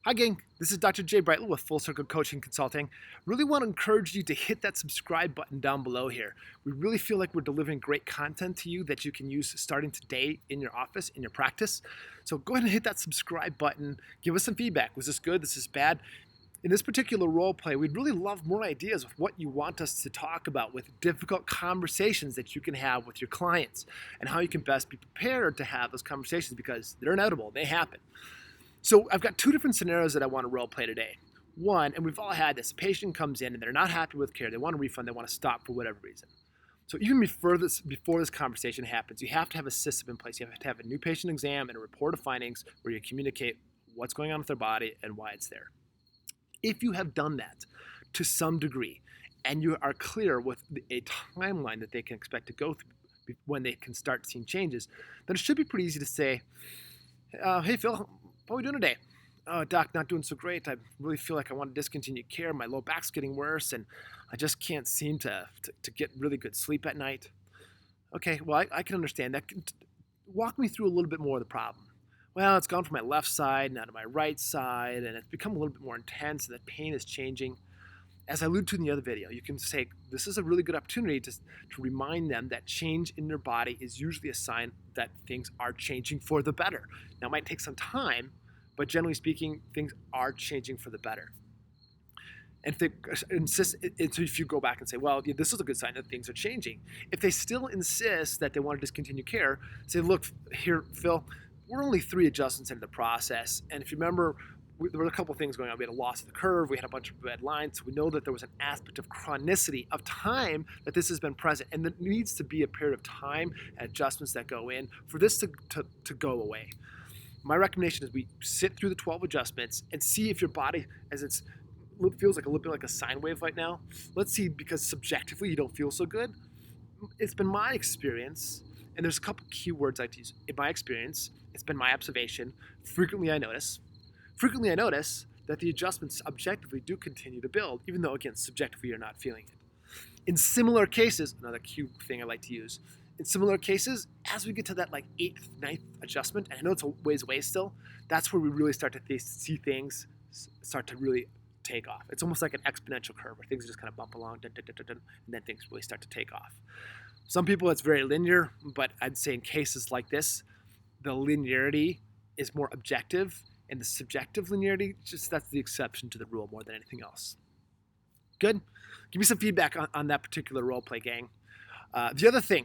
Hi gang, this is Dr. Jay Brightler with Full Circle Coaching Consulting. Really want to encourage you to hit that subscribe button down below here. We really feel like we're delivering great content to you that you can use starting today in your office, in your practice. So go ahead and hit that subscribe button. Give us some feedback. Was this good? This is bad? In this particular role play, we'd really love more ideas of what you want us to talk about with difficult conversations that you can have with your clients and how you can best be prepared to have those conversations because they're inevitable, they happen. So I've got two different scenarios that I want to role play today. One, and we've all had this, a patient comes in and they're not happy with care, they want a refund, they want to stop for whatever reason. So even before this conversation happens, you have to have a system in place. You have to have a new patient exam and a report of findings where you communicate what's going on with their body and why it's there. If you have done that to some degree and you are clear with a timeline that they can expect to go through when they can start seeing changes, then it should be pretty easy to say, hey Phil, what are we doing today? Oh, doc, not doing so great. I really feel like I want to discontinue care. My low back's getting worse, and I just can't seem to get really good sleep at night. Okay, well, I can understand that. Walk me through a little bit more of the problem. Well, it's gone from my left side now to my right side, and it's become a little bit more intense, and the pain is changing. As I alluded to in the other video, you can say this is a really good opportunity to remind them that change in their body is usually a sign that things are changing for the better. Now, it might take some time, but generally speaking, things are changing for the better. And if they insist, so if you go back and say, well, yeah, this is a good sign that things are changing. If they still insist that they want to discontinue care, say, look, here, Phil, we're only 3 adjustments into the process. And if you remember, there were a couple of things going on. We had a loss of the curve. We had a bunch of red lines. So we know that there was an aspect of chronicity of time that this has been present. And there needs to be a period of time and adjustments that go in for this to go away. My recommendation is we sit through the 12 adjustments and see if your body, as it feels like a little bit like a sine wave right now. Let's see, because subjectively you don't feel so good. It's been my experience, and there's a couple key words I like to use. In my experience, it's been my observation. Frequently I notice that the adjustments objectively do continue to build, even though, again, subjectively you're not feeling it. In similar cases, another key thing I like to use, in similar cases, as we get to that like 8th, 9th adjustment, and I know it's a ways away still, that's where we really start to see things start to really take off. It's almost like an exponential curve where things just kind of bump along, and then things really start to take off. Some people, it's very linear, but I'd say in cases like this, the linearity is more objective, and the subjective linearity, just that's the exception to the rule more than anything else. Good? Give me some feedback on that particular role play, gang. The other thing,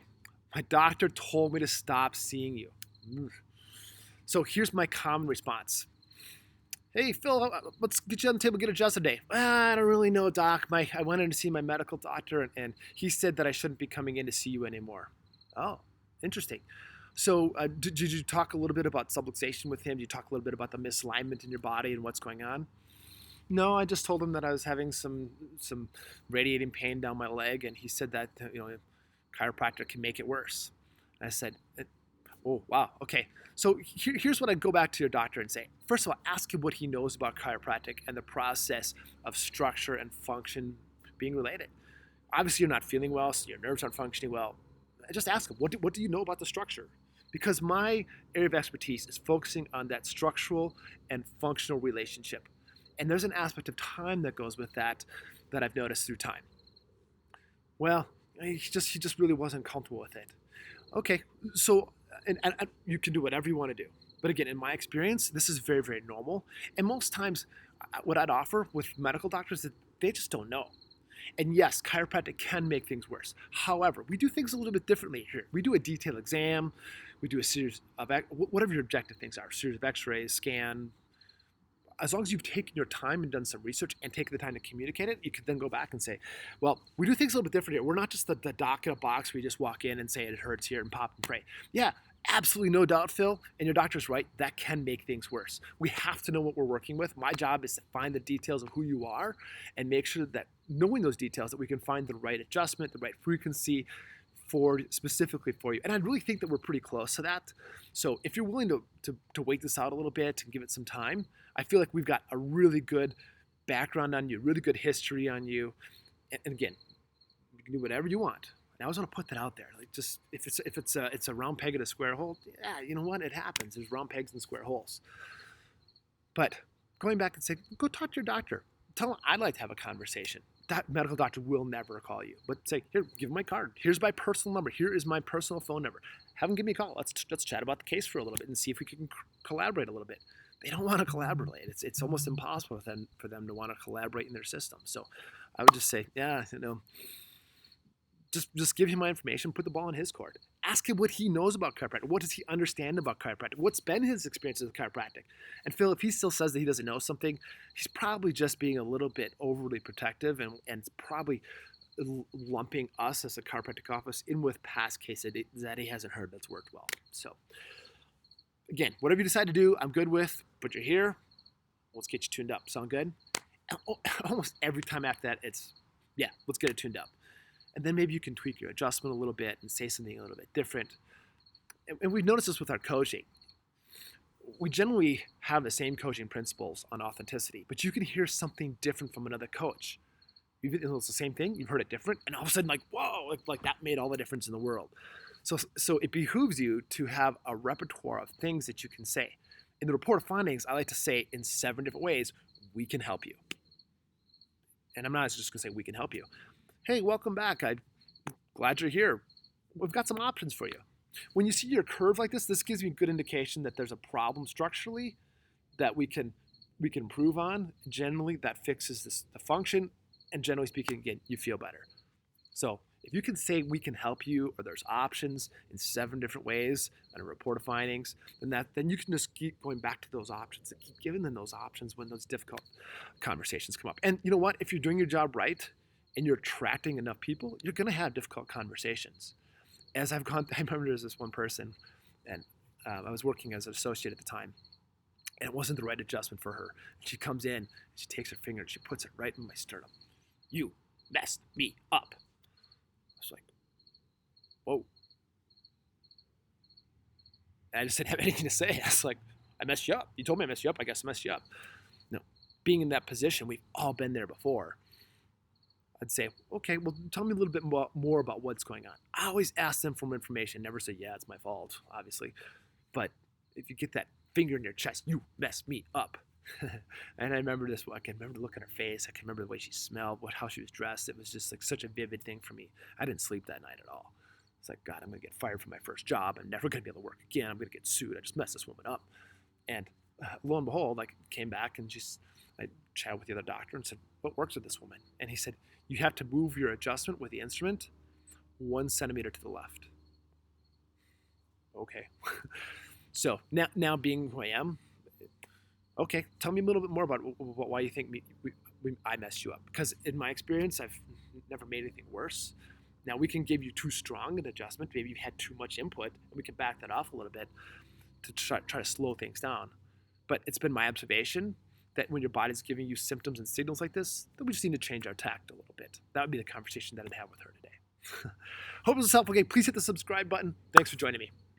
my doctor told me to stop seeing you. So here's my common response. Hey, Phil, let's get you on the table, get adjusted today. I don't really know, doc. I went in to see my medical doctor, and he said that I shouldn't be coming in to see you anymore. Oh, interesting. So did you talk a little bit about subluxation with him? Did you talk a little bit about the misalignment in your body and what's going on? No, I just told him that I was having some radiating pain down my leg, and he said that chiropractor can make it worse. And I said, oh, wow, okay. So here's what I'd go back to your doctor and say. First of all, ask him what he knows about chiropractic and the process of structure and function being related. Obviously, you're not feeling well, so your nerves aren't functioning well. Just ask him, what do you know about the structure? Because my area of expertise is focusing on that structural and functional relationship. And there's an aspect of time that goes with that I've noticed through time. Well, he just really wasn't comfortable with it. Okay, so and you can do whatever you want to do. But again, in my experience, this is very, very normal. And most times, what I'd offer with medical doctors is that they just don't know. And yes, chiropractic can make things worse. However, we do things a little bit differently here. We do a detailed exam. We do a series of, whatever your objective things are, a series of x-rays, scan. As long as you've taken your time and done some research and taken the time to communicate it, you could then go back and say, well, we do things a little bit different here. We're not just the doc in a box where you just walk in and say it hurts here and pop and pray. Yeah, absolutely no doubt, Phil, and your doctor's right, that can make things worse. We have to know what we're working with. My job is to find the details of who you are and make sure that knowing those details that we can find the right adjustment, the right frequency specifically for you. And I really think that we're pretty close to that. So if you're willing to wait this out a little bit and give it some time, I feel like we've got a really good background on you, really good history on you. And again, you can do whatever you want. And I always want to put that out there. Like, just if it's a round peg in a square hole, yeah, you know what? It happens. There's round pegs and square holes. But going back and saying, go talk to your doctor. Tell him I'd like to have a conversation. That medical doctor will never call you, but say, here, give him my card. Here's my personal number. Here is my personal phone number. Have him give me a call. Let's chat about the case for a little bit and see if we can collaborate a little bit. They don't want to collaborate. It's almost impossible for them to want to collaborate in their system. So I would just say, yeah, just give him my information, put the ball in his court. Ask him what he knows about chiropractic. What does he understand about chiropractic? What's been his experience with chiropractic? And Phil, if he still says that he doesn't know something, he's probably just being a little bit overly protective and probably lumping us as a chiropractic office in with past cases that he hasn't heard that's worked well. So again, whatever you decide to do, I'm good with, but you're here. Let's get you tuned up. Sound good? Almost every time after that, it's, yeah, let's get it tuned up. And then maybe you can tweak your adjustment a little bit and say something a little bit different. And we've noticed this with our coaching. We generally have the same coaching principles on authenticity, but you can hear something different from another coach. Even though it's the same thing, you've heard it different, and all of a sudden, like, whoa, like that made all the difference in the world. So it behooves you to have a repertoire of things that you can say. In the report of findings, I like to say in 7 different ways, we can help you. And I'm not just going to say we can help you. Hey, welcome back. I'm glad you're here. We've got some options for you. When you see your curve like this gives me a good indication that there's a problem structurally that we can improve on. Generally, that fixes the function, and generally speaking, again, you feel better. So if you can say we can help you, or there's options in 7 different ways and a report of findings, then you can just keep going back to those options and keep giving them those options when those difficult conversations come up. And you know what? If you're doing your job right and you're attracting enough people, you're going to have difficult conversations. As I remember there's this one person, and I was working as an associate at the time, and it wasn't the right adjustment for her. She comes in, she takes her finger, and she puts it right in my sternum. You messed me up. I was like, whoa. And I just didn't have anything to say. I was like, I messed you up. You told me I messed you up. I guess I messed you up. No, being in that position, we've all been there before. I'd say, okay, well, tell me a little bit more about what's going on. I always ask them for more information. Never say, yeah, it's my fault, obviously. But if you get that finger in your chest, you messed me up. And I remember this. I can remember the look on her face. I can remember the way she smelled, how she was dressed. It was just like such a vivid thing for me. I didn't sleep that night at all. It's like, God, I'm going to get fired from my first job. I'm never going to be able to work again. I'm going to get sued. I just messed this woman up. And lo and behold, I came back and I chatted with the other doctor and said, what works with this woman? And he said, you have to move your adjustment with the instrument 1 centimeter to the left. Okay. So now being who I am, okay, tell me a little bit more about why you think I messed you up. Because in my experience, I've never made anything worse. Now we can give you too strong an adjustment. Maybe you had too much input, and we can back that off a little bit to try to slow things down. But it's been my observation that when your body's giving you symptoms and signals like this, then we just need to change our tact a little bit. That would be the conversation that I'd have with her today. Hope this was helpful. Okay, please hit the subscribe button. Thanks for joining me.